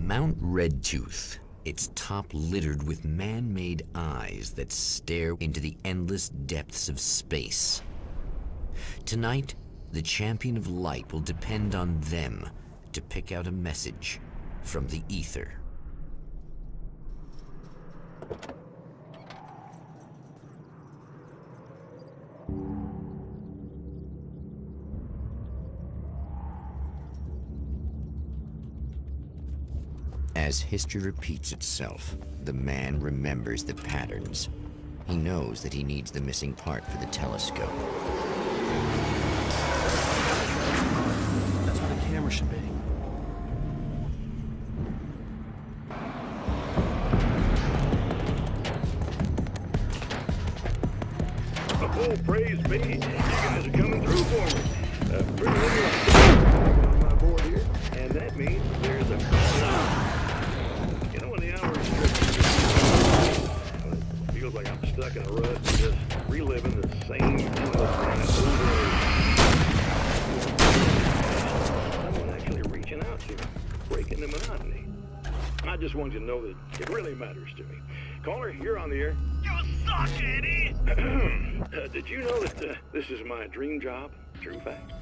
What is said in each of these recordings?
Mount Redtooth, its top littered with man-made eyes that stare into the endless depths of space. Tonight, the champion of light will depend on them to pick out a message from the ether. As history repeats itself, the man remembers the patterns. He knows that he needs the missing part for the telescope. That's where the camera should be. Oh, praise be. You guys are coming through for me. Pretty on my board here, and that means there's a you know, when the hours it feels like I'm stuck in a rut, just reliving the same endless night over. Someone actually reaching out to me, breaking the monotony. I just want you to know that it really matters to me. Caller, you're on the air. You suck, Eddie! Did you know that this is my dream job? True fact.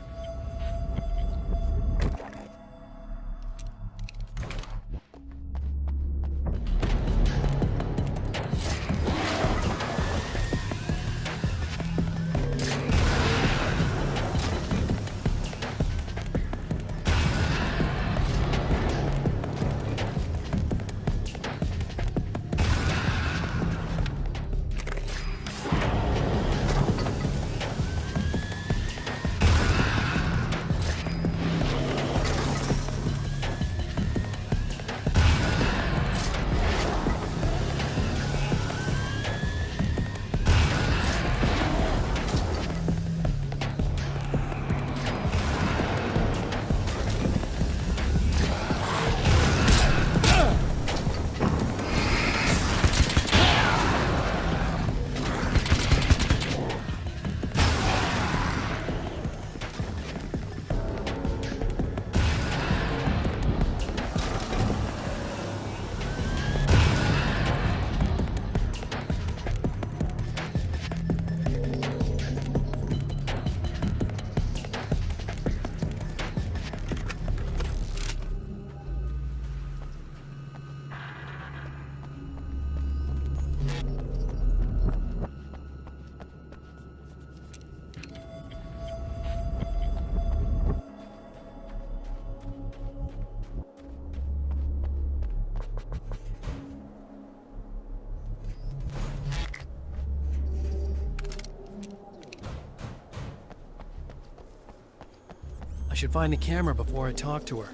I should find the camera before I talk to her.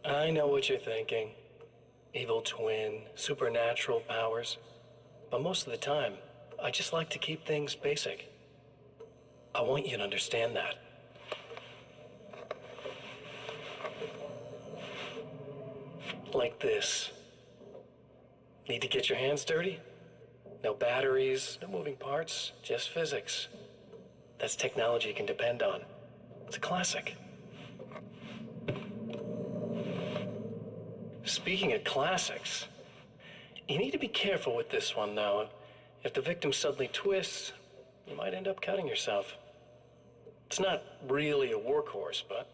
I know what you're thinking. Evil twin, supernatural powers. But most of the time, I just like to keep things basic. I want you to understand that. Like this. Need to get your hands dirty? No batteries, no moving parts, just physics. That's technology you can depend on. It's a classic. Speaking of classics, you need to be careful with this one, though. If the victim suddenly twists, you might end up cutting yourself. It's not really a workhorse, but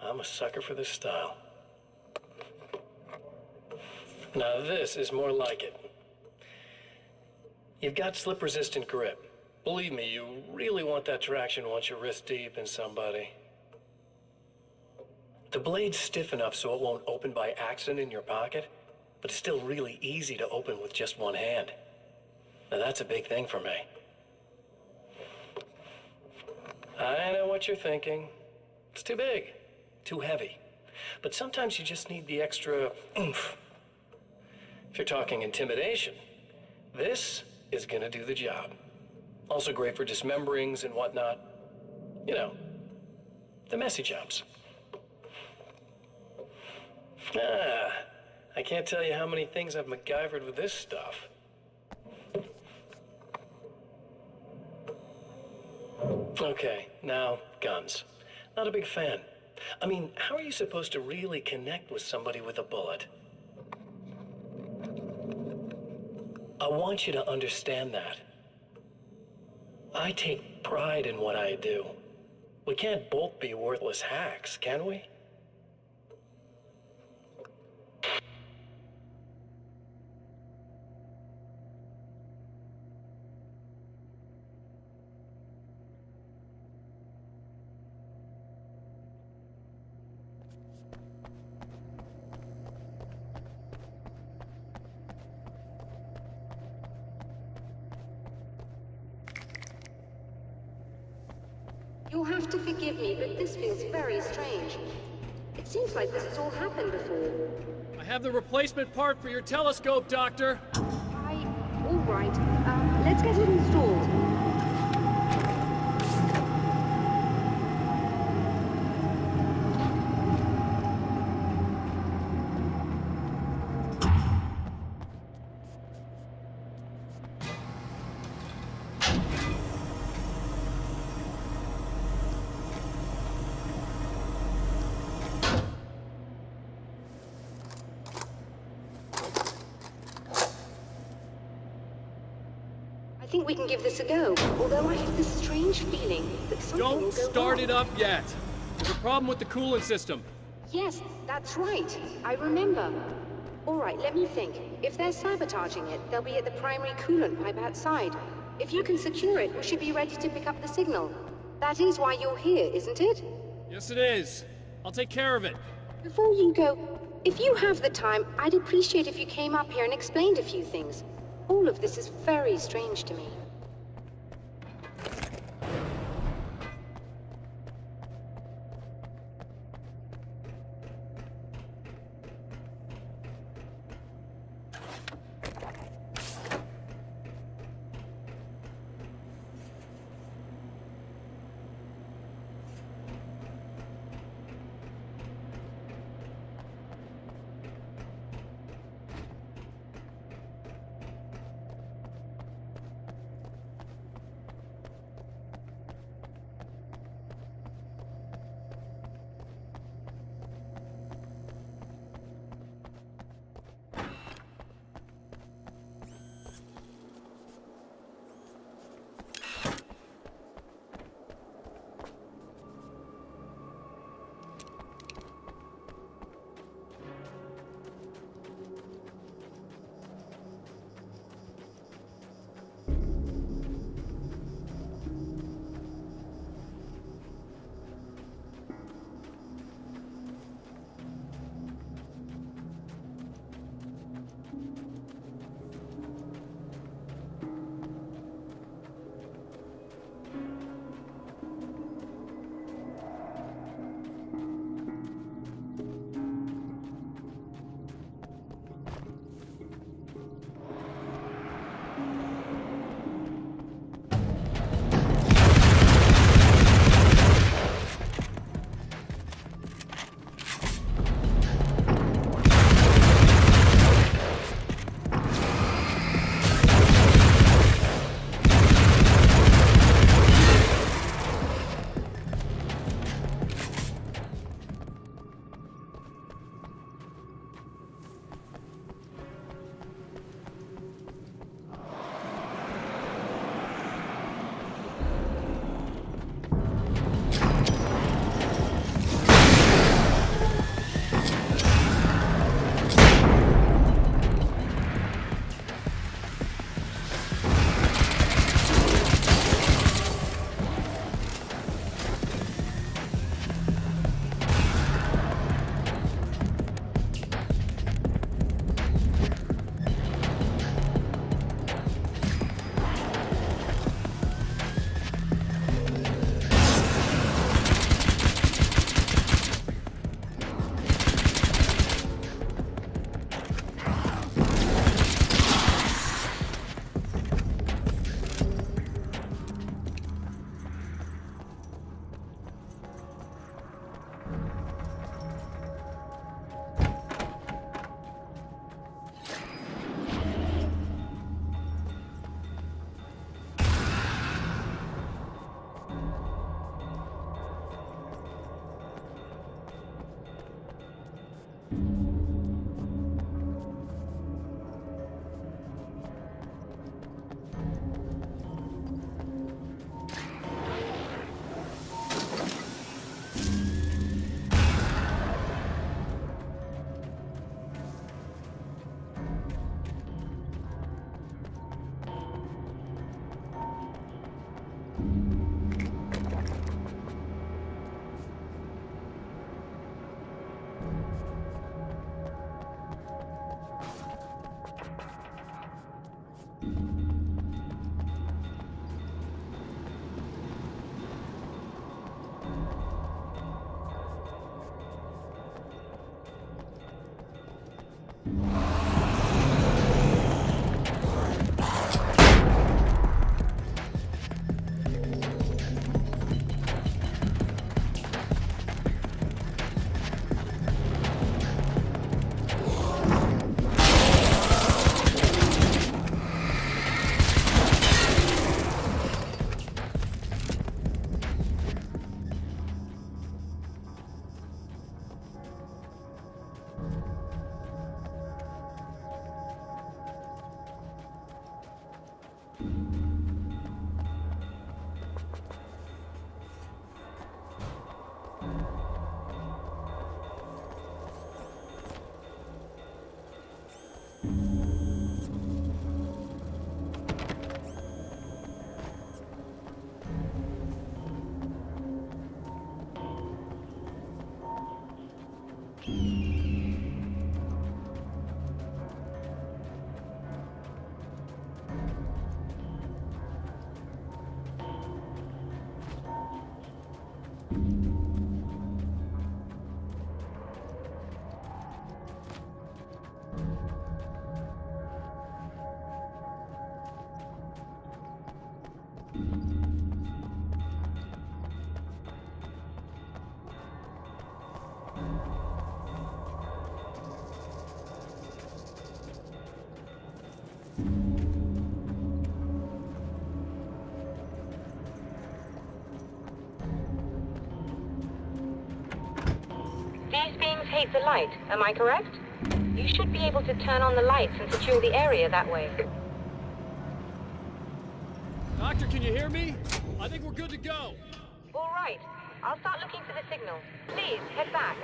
I'm a sucker for this style. Now this is more like it. You've got slip-resistant grip. Believe me, you really want that traction once you're wrist deep in somebody. The blade's stiff enough so it won't open by accident in your pocket, but it's still really easy to open with just one hand. Now that's a big thing for me. I know what you're thinking. It's too big, too heavy. But sometimes you just need the extra oomph. If you're talking intimidation, this is gonna do the job. Also great for dismemberings and whatnot. You know, the messy jobs. I can't tell you how many things I've MacGyvered with this stuff. Okay, now, guns. Not a big fan. I mean, how are you supposed to really connect with somebody with a bullet? I want you to understand that. I take pride in what I do. We can't both be worthless hacks, can we? You'll have to forgive me, but this feels very strange. It seems like this has all happened before. I have the replacement part for your telescope, Doctor. All right. Let's get it installed. I think we can give this a go, although I have this strange feeling that something will Don't go start wrong. it up yet. There's a problem with the coolant system. Yes, that's right. I remember. All right, let me think. If they're sabotaging it, they'll be at the primary coolant pipe outside. If you can secure it, we should be ready to pick up the signal. That is why you're here, isn't it? Yes, it is. I'll take care of it. Before you go, if you have the time, I'd appreciate if you came up here and explained a few things. All of this is very strange to me. These beams hate the light, am I correct? You should be able to turn on the lights and secure the area that way. Doctor, can you hear me? I think we're good to go. All right. I'll start looking for the signal. Please, head back.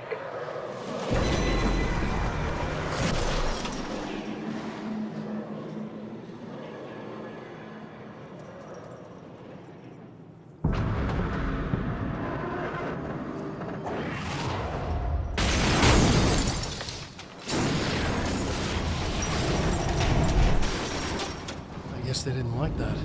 I guess they didn't like that.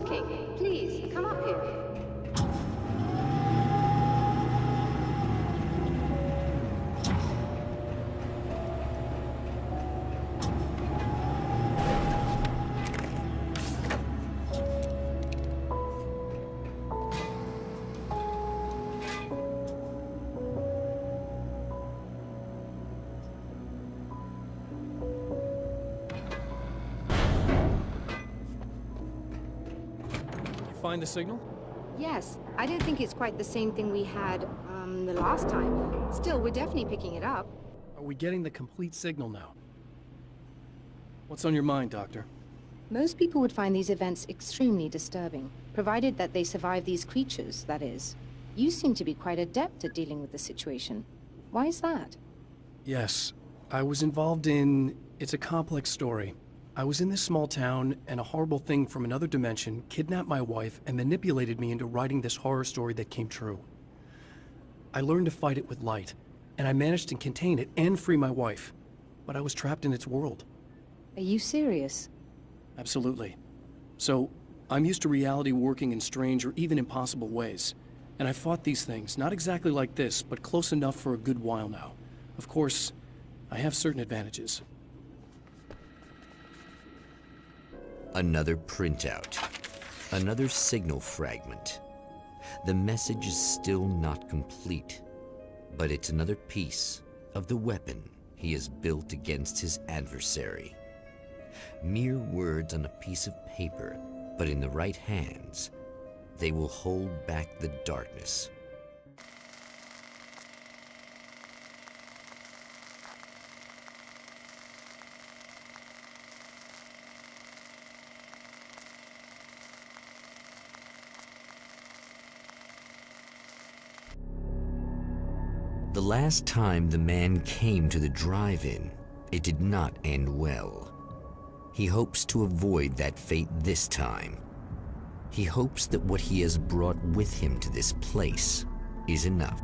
working. Please, come up here. Find the signal? Yes, I don't think it's quite the same thing we had, the last time. Still, we're definitely picking it up. Are we getting the complete signal now? What's on your mind, Doctor? Most people would find these events extremely disturbing, provided that they survive these creatures, that is. You seem to be quite adept at dealing with the situation. Why is that? Yes, I was involved in... It's a complex story. I was in this small town, and a horrible thing from another dimension kidnapped my wife and manipulated me into writing this horror story that came true. I learned to fight it with light, and I managed to contain it and free my wife. But I was trapped in its world. Are you serious? Absolutely. So, I'm used to reality working in strange or even impossible ways. And I fought these things, not exactly like this, but close enough for a good while now. Of course, I have certain advantages. Another printout. Another signal fragment. The message is still not complete, but it's another piece of the weapon he has built against his adversary. Mere words on a piece of paper, but in the right hands, they will hold back the darkness. The last time the man came to the drive-in, it did not end well. He hopes to avoid that fate this time. He hopes that what he has brought with him to this place is enough.